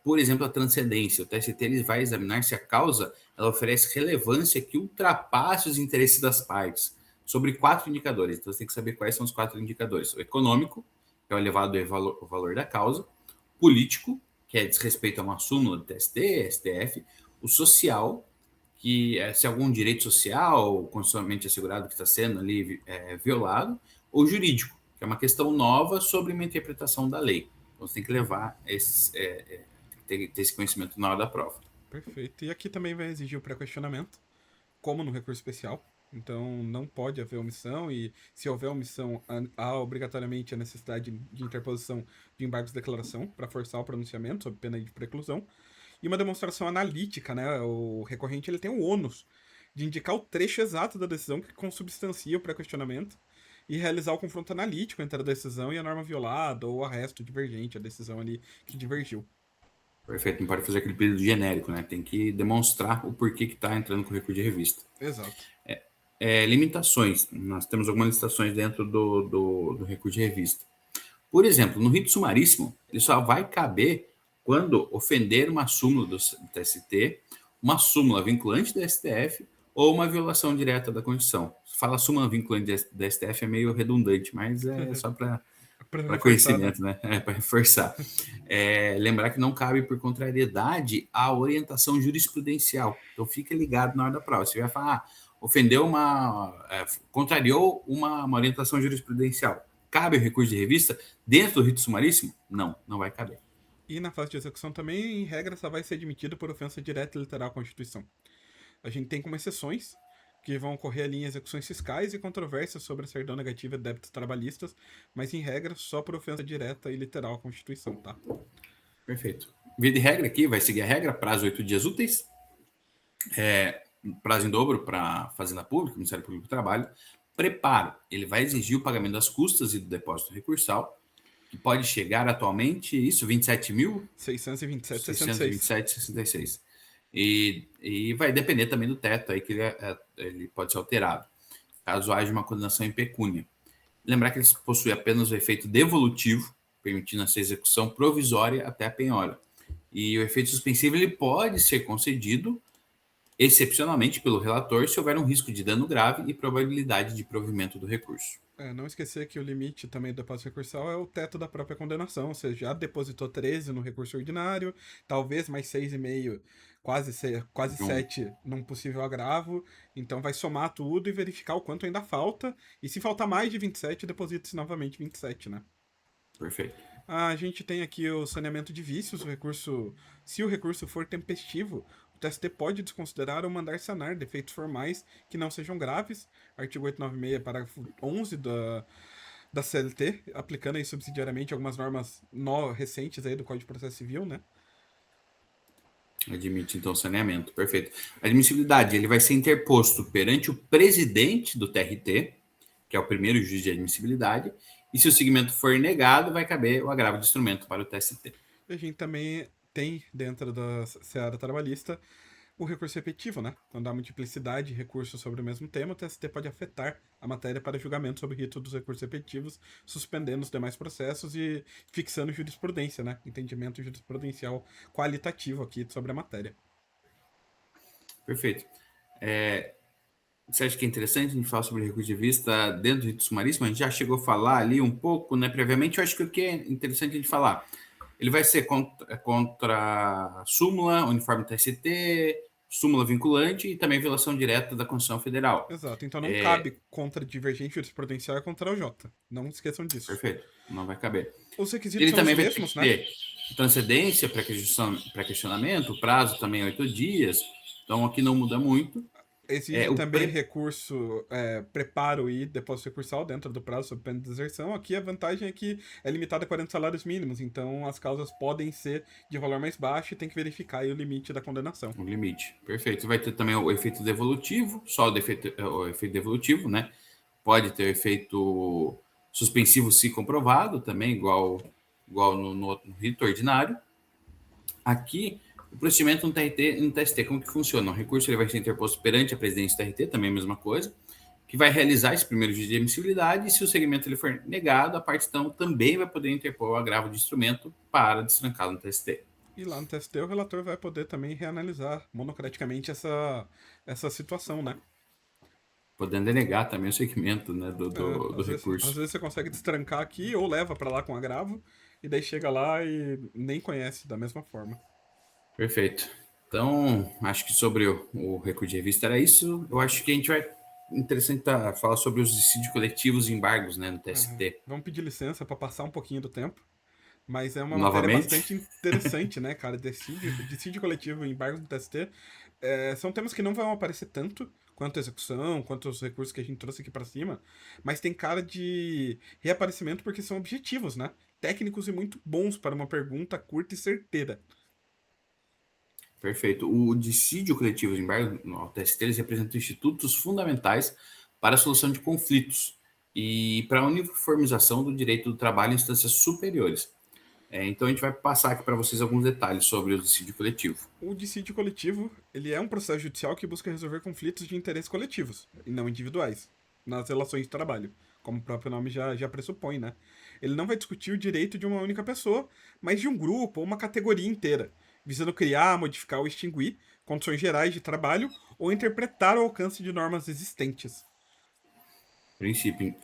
Por exemplo, a transcendência. O TST ele vai examinar se a causa ela oferece relevância que ultrapasse os interesses das partes sobre 4 indicadores. Então, você tem que saber quais são os 4 indicadores. O econômico, que é o elevado o valor da causa. Político, que é desrespeito a uma súmula do TST, STF. O social, que é se algum direito social constitucionalmente assegurado que está sendo ali violado. Ou jurídico, que é uma questão nova sobre uma interpretação da lei. Então, você tem que levar ter esse conhecimento na hora da prova. Perfeito. E aqui também vai exigir o pré-questionamento, como no recurso especial. Então, não pode haver omissão, e se houver omissão, há obrigatoriamente a necessidade de interposição de embargos de declaração para forçar o pronunciamento, sob pena de preclusão. E uma demonstração analítica, né? O recorrente ele tem o ônus de indicar o trecho exato da decisão que consubstancia o pré-questionamento e realizar o confronto analítico entre a decisão e a norma violada ou o arresto divergente, a decisão ali que divergiu. Perfeito, não pode fazer aquele pedido genérico, né? Tem que demonstrar o porquê que está entrando com o recurso de revista. Exato. limitações. Nós temos algumas limitações dentro do recurso de revista. Por exemplo, no rito sumaríssimo, ele só vai caber quando ofender uma súmula do TST, uma súmula vinculante do STF ou uma violação direta da Constituição. Fala súmula vinculante da STF é meio redundante, mas é só para Pra reforçar, né? conhecimento, né? Para reforçar. Lembrar que não cabe por contrariedade à orientação jurisprudencial. Então fica ligado na hora da prova. Você vai falar, ofendeu contrariou uma orientação jurisprudencial. Cabe o recurso de revista dentro do rito sumaríssimo? Não, não vai caber. E na fase de execução também, em regra, só vai ser admitido por ofensa direta e literal à Constituição. A gente tem como exceções que vão ocorrer ali em execuções fiscais e controvérsias sobre a certidão negativa de débitos trabalhistas, mas em regra só por ofensa direta e literal à Constituição, tá? Perfeito. Via de regra aqui, vai seguir a regra, prazo 8 dias úteis, prazo em dobro para Fazenda Pública, Ministério Público do Trabalho. Preparo, ele vai exigir o pagamento das custas e do depósito recursal, que pode chegar atualmente, isso, 627,66. 27.627,66. E vai depender também do teto aí, que ele pode ser alterado, caso haja uma condenação em pecúnia. Lembrar que eles possuem apenas o efeito devolutivo, permitindo essa execução provisória até a penhora. E o efeito suspensivo ele pode ser concedido excepcionalmente pelo relator se houver um risco de dano grave e probabilidade de provimento do recurso. Não esquecer que o limite também do depósito recursal é o teto da própria condenação. Você já depositou 13 no recurso ordinário, talvez mais 6,5, quase Então, 7 num possível agravo. Então vai somar tudo e verificar o quanto ainda falta. E se faltar mais de 27, deposita-se novamente 27, né? perfeito. A gente tem aqui o saneamento de vícios, se o recurso for tempestivo, o TST pode desconsiderar ou mandar sanar defeitos formais que não sejam graves. Artigo 896, parágrafo 11 da CLT, aplicando aí subsidiariamente algumas normas recentes aí do Código de Processo Civil, né? Admite, então, saneamento. Perfeito. Admissibilidade, ele vai ser interposto perante o presidente do TRT, que é o primeiro juiz de admissibilidade, e se o segmento for negado, vai caber o agravo de instrumento para o TST. A gente também tem, dentro da seara trabalhista, o recurso repetitivo, né? Quando há multiplicidade de recursos sobre o mesmo tema, o TST pode afetar a matéria para julgamento sobre o rito dos recursos repetitivos, suspendendo os demais processos e fixando jurisprudência, né? Entendimento jurisprudencial qualitativo aqui sobre a matéria. Perfeito. Você acha que é interessante a gente falar sobre recurso de vista dentro do rito sumaríssimo? A gente já chegou a falar ali um pouco, né, previamente. Eu acho que o que é interessante a gente falar, ele vai ser contra súmula, uniforme TST, súmula vinculante e também violação direta da Constituição Federal. Exato. Então não cabe contra divergente jurisprudencial e contra o J. Não esqueçam disso. Perfeito. Não vai caber. Os requisitos Ele são os também vai ter mesmos, que né? ter transcendência para questionamento, o prazo também é 8 dias. Então aqui não muda muito. Exige também recurso, preparo e depósito recursal dentro do prazo sob pena de deserção. Aqui a vantagem é que é limitada a 40 salários mínimos, então as causas podem ser de valor mais baixo e tem que verificar aí o limite da condenação. O limite, perfeito. Vai ter também o efeito devolutivo, só o efeito devolutivo, né? Pode ter o efeito suspensivo se comprovado também, igual no rito ordinário. Aqui, o procedimento no TST, como que funciona? O recurso ele vai ser interposto perante a presidência do TRT, também a mesma coisa, que vai realizar esse primeiro juízo de admissibilidade, e se o segmento ele for negado, a parte então também vai poder interpor o agravo de instrumento para destrancá-lo no TST. E lá no TST o relator vai poder também reanalisar monocraticamente essa situação, né? Podendo denegar também o segmento, né, do recurso. Às vezes você consegue destrancar aqui ou leva para lá com agravo, e daí chega lá e nem conhece da mesma forma. Perfeito. Então, acho que sobre o recurso de revista era isso. Eu acho que a gente vai interessante falar sobre os dissídios coletivos e embargos, né, no TST. Vamos pedir licença para passar um pouquinho do tempo, mas é uma matéria Novamente. bastante interessante, né, cara? Dissídio coletivo e embargos no TST são temas que não vão aparecer tanto quanto a execução, quanto os recursos que a gente trouxe aqui para cima, mas tem cara de reaparecimento porque são objetivos, né? Técnicos e muito bons para uma pergunta curta e certeira. Perfeito. O dissídio coletivo de embargo no TST eles representam institutos fundamentais para a solução de conflitos e para a uniformização do direito do trabalho em instâncias superiores. Então a gente vai passar aqui para vocês alguns detalhes sobre o dissídio coletivo. O dissídio coletivo, ele é um processo judicial que busca resolver conflitos de interesses coletivos, e não individuais, nas relações de trabalho, como o próprio nome já pressupõe, né? Ele não vai discutir o direito de uma única pessoa, mas de um grupo ou uma categoria inteira, visando criar, modificar ou extinguir condições gerais de trabalho ou interpretar o alcance de normas existentes. Princípio,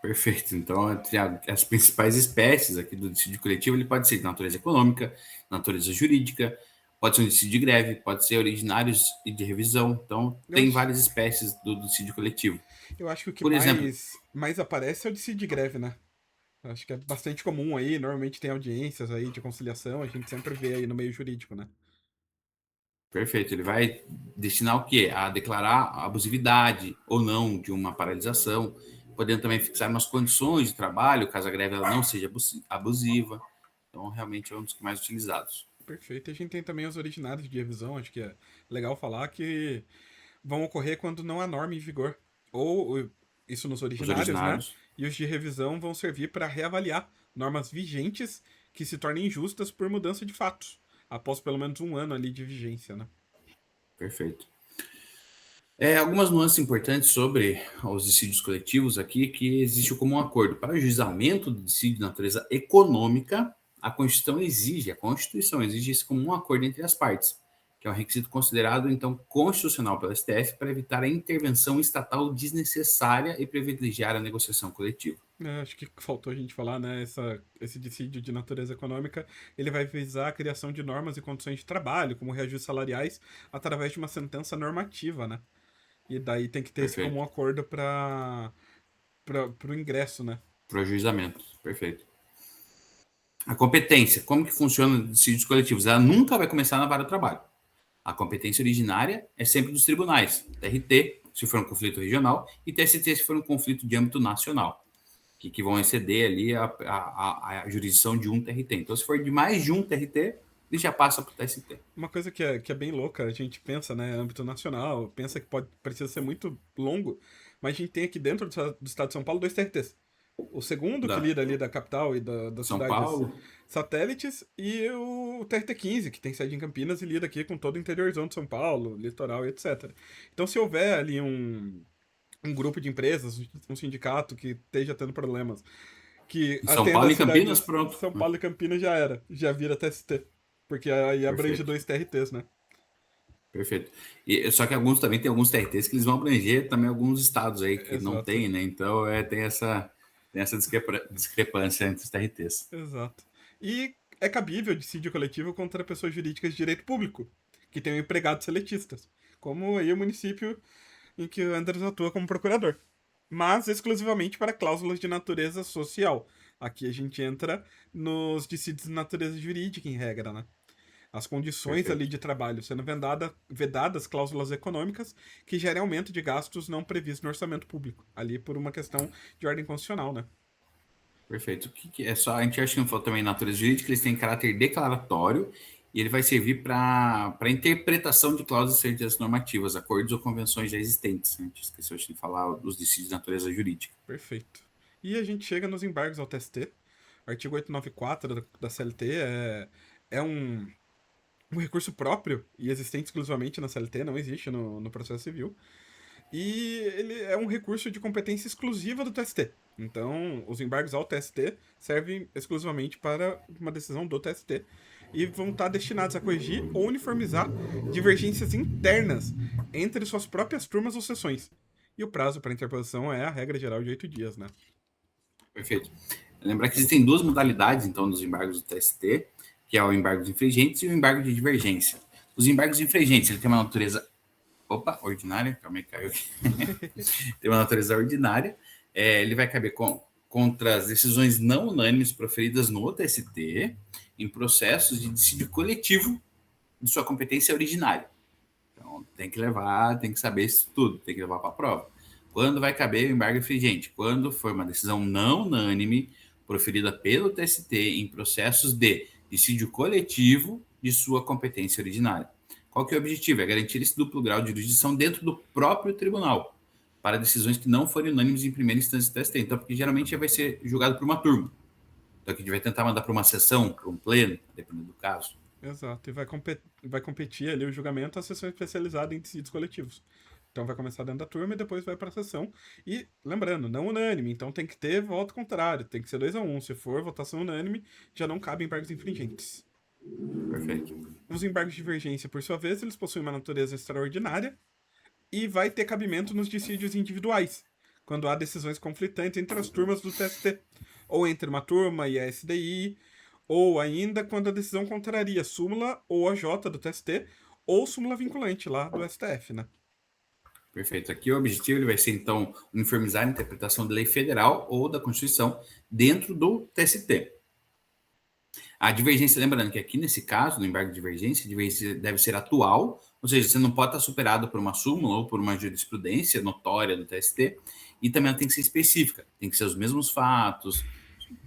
perfeito. Então, entre as principais espécies aqui do dissídio coletivo, ele pode ser de natureza econômica, natureza jurídica, pode ser um dissídio de greve, pode ser originários e de revisão. Então, Eu tem acho, várias espécies do dissídio coletivo. eu acho que o que Por exemplo, mais aparece é o dissídio de greve, né? Eu acho que é bastante comum aí, normalmente tem audiências aí de conciliação, a gente sempre vê aí no meio jurídico, né? perfeito, ele vai destinar o quê? A declarar a abusividade ou não de uma paralisação, podendo também fixar umas condições de trabalho, caso a greve ela não seja abusiva. Então, realmente é um dos mais utilizados. Perfeito. E a gente tem também os originários de revisão, acho que é legal falar que vão ocorrer quando não há norma em vigor. Ou isso nos Os originários, né? originários, E os de revisão vão servir para reavaliar normas vigentes que se tornem injustas por mudança de fatos, após pelo menos um ano ali de vigência, né? perfeito. Algumas nuances importantes sobre os dissídios coletivos aqui, que existe como um acordo. Para o ajuizamento do dissídio de natureza econômica, a Constituição exige isso como um acordo entre as partes, que é um requisito considerado, então, constitucional pela STF para evitar a intervenção estatal desnecessária e privilegiar a negociação coletiva. Acho que faltou a gente falar, né? Esse dissídio de natureza econômica, ele vai visar a criação de normas e condições de trabalho, como reajustes salariais, através de uma sentença normativa, né? E daí tem que ter esse comum Perfeito. acordo para o ingresso, né? Para o ajuizamento. Perfeito. A competência, como que funciona os dissídios coletivos? Ela nunca vai começar na vara do trabalho. A competência originária é sempre dos tribunais, TRT, se for um conflito regional, e TST, se for um conflito de âmbito nacional, que vão exceder ali a jurisdição de um TRT. Então, se for de mais de um TRT, ele já passa para o TST. Uma coisa que é bem louca, a gente pensa, né, âmbito nacional, pensa que precisa ser muito longo, mas a gente tem aqui dentro do estado de São Paulo dois TRTs. O segundo, que Da lida ali da capital e das São cidades Paulo, satélites, e o TRT-15, que tem sede em Campinas e lida aqui com todo o interiorzão de São Paulo, litoral e etc. Então, se houver ali um grupo de empresas, um sindicato que esteja tendo problemas, que em São atenda Paulo as e Campinas, cidades pronto. São Paulo e Campinas já era, já vira TST. Porque aí abrange Perfeito. dois TRTs, né? Perfeito. Só que alguns também tem alguns TRTs que eles vão abranger também alguns estados aí que não Exato, tem, né? Então tem essa discrepância entre os TRTs. exato. E é cabível dissídio coletivo contra pessoas jurídicas de direito público, que tenham empregados seletistas, como aí o município em que o Andres atua como procurador. Mas exclusivamente para cláusulas de natureza social. Aqui a gente entra nos dissídios de natureza jurídica, em regra, né? As condições ali Perfeito. de trabalho sendo vedadas cláusulas econômicas que gerem aumento de gastos não previstos no orçamento público, ali por uma questão de ordem constitucional, né? Perfeito. O que é só, a gente acha que não falou também natureza jurídica, eles têm caráter declaratório e ele vai servir para interpretação de cláusulas e certezas normativas, acordos ou convenções já existentes. A gente esqueceu de falar dos dissídios de natureza jurídica. Perfeito. E a gente chega nos embargos ao TST. O artigo 894 da CLT é um recurso próprio e existente exclusivamente na CLT, não existe no processo civil. E ele é um recurso de competência exclusiva do TST. Então, os embargos ao TST servem exclusivamente para uma decisão do TST e vão estar destinados a corrigir ou uniformizar divergências internas entre suas próprias turmas ou sessões. E o prazo para interposição é a regra geral de 8 dias, né? Perfeito. Lembrar que existem duas modalidades, então, dos embargos do TST, que é o embargo de infringentes e o embargo de divergência. Os embargos de infringentes, ele tem uma natureza ordinária, calma aí, caiu aqui. Tem uma natureza ordinária. Ele vai caber contra as decisões não unânimes proferidas no TST em processos de dissídio coletivo de sua competência originária. Então, tem que saber isso tudo, tem que levar para a prova. Quando vai caber o embargo infringente? Quando for uma decisão não unânime proferida pelo TST em processos de dissídio coletivo de sua competência originária. Qual que é o objetivo? É garantir esse duplo grau de jurisdição dentro do próprio tribunal, para decisões que não forem unânimes em primeira instância do TST. Então, porque geralmente vai ser julgado por uma turma. Então, que a gente vai tentar mandar para uma sessão, para um pleno, dependendo do caso. Exato, e vai competir ali o julgamento à sessão especializada em dissídios coletivos. Então vai começar dentro da turma e depois vai para a sessão. E lembrando, não unânime, então tem que ter voto contrário, tem que ser 2-1. Se for votação unânime, já não cabe embargos infringentes. Perfeito. Os embargos de divergência, por sua vez, eles possuem uma natureza extraordinária e vai ter cabimento nos dissídios individuais, quando há decisões conflitantes entre as turmas do TST, ou entre uma turma e a SDI, ou ainda quando a decisão contraria súmula ou AJ do TST, ou súmula vinculante lá do STF, né? Perfeito. Aqui o objetivo ele vai ser, então, uniformizar a interpretação da lei federal ou da Constituição dentro do TST. A divergência, lembrando que aqui nesse caso, no embargo de divergência, a divergência deve ser atual, ou seja, você não pode estar superado por uma súmula ou por uma jurisprudência notória do TST, e também ela tem que ser específica, tem que ser os mesmos fatos,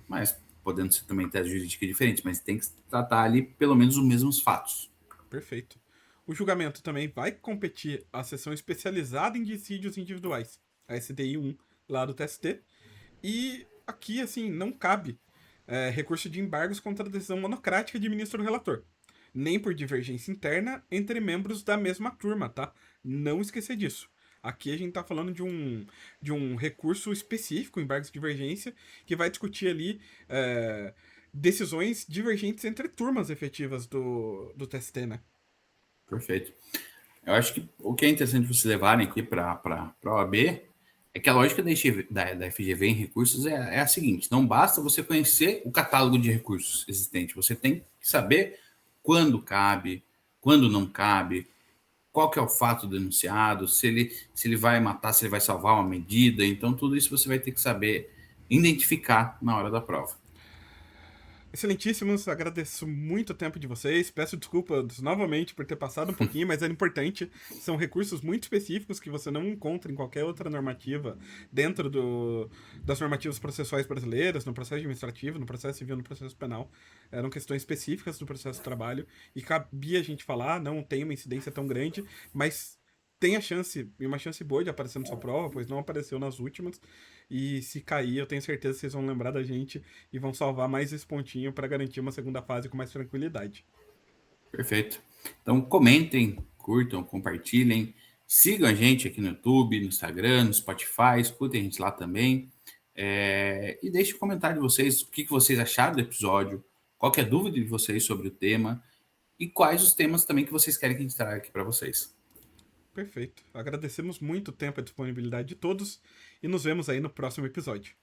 mas podendo ser também tese jurídica diferente, mas tem que tratar ali pelo menos os mesmos fatos. Perfeito. O julgamento também vai competir à sessão especializada em dissídios individuais, a SDI 1, lá do TST, e aqui, assim, não cabe recurso de embargos contra a decisão monocrática de ministro relator, nem por divergência interna entre membros da mesma turma, tá? Não esquecer disso. Aqui a gente tá falando de um recurso específico, embargos de divergência, que vai discutir ali decisões divergentes entre turmas efetivas do TST, né? Perfeito. Eu acho que o que é interessante vocês levarem aqui para a OAB é que a lógica da FGV em recursos é a seguinte: não basta você conhecer o catálogo de recursos existente, você tem que saber quando cabe, quando não cabe, qual que é o fato denunciado, se ele vai matar, se ele vai salvar uma medida. Então, tudo isso você vai ter que saber identificar na hora da prova. Excelentíssimos, agradeço muito o tempo de vocês. Peço desculpas novamente por ter passado um pouquinho, mas era importante. São recursos muito específicos que você não encontra em qualquer outra normativa dentro das normativas processuais brasileiras, no processo administrativo, no processo civil, no processo penal. Eram questões específicas do processo de trabalho e cabia a gente falar, não tem uma incidência tão grande, mas tem a chance, e uma chance boa de aparecer na sua prova, pois não apareceu nas últimas. E se cair, eu tenho certeza que vocês vão lembrar da gente e vão salvar mais esse pontinho para garantir uma segunda fase com mais tranquilidade. Perfeito. Então, comentem, curtam, compartilhem, sigam a gente aqui no YouTube, no Instagram, no Spotify, escutem a gente lá também. E deixem um comentário de vocês, o que vocês acharam do episódio, qual que é a dúvida de vocês sobre o tema e quais os temas também que vocês querem que a gente traga aqui para vocês. Perfeito. Agradecemos muito o tempo e a disponibilidade de todos e nos vemos aí no próximo episódio.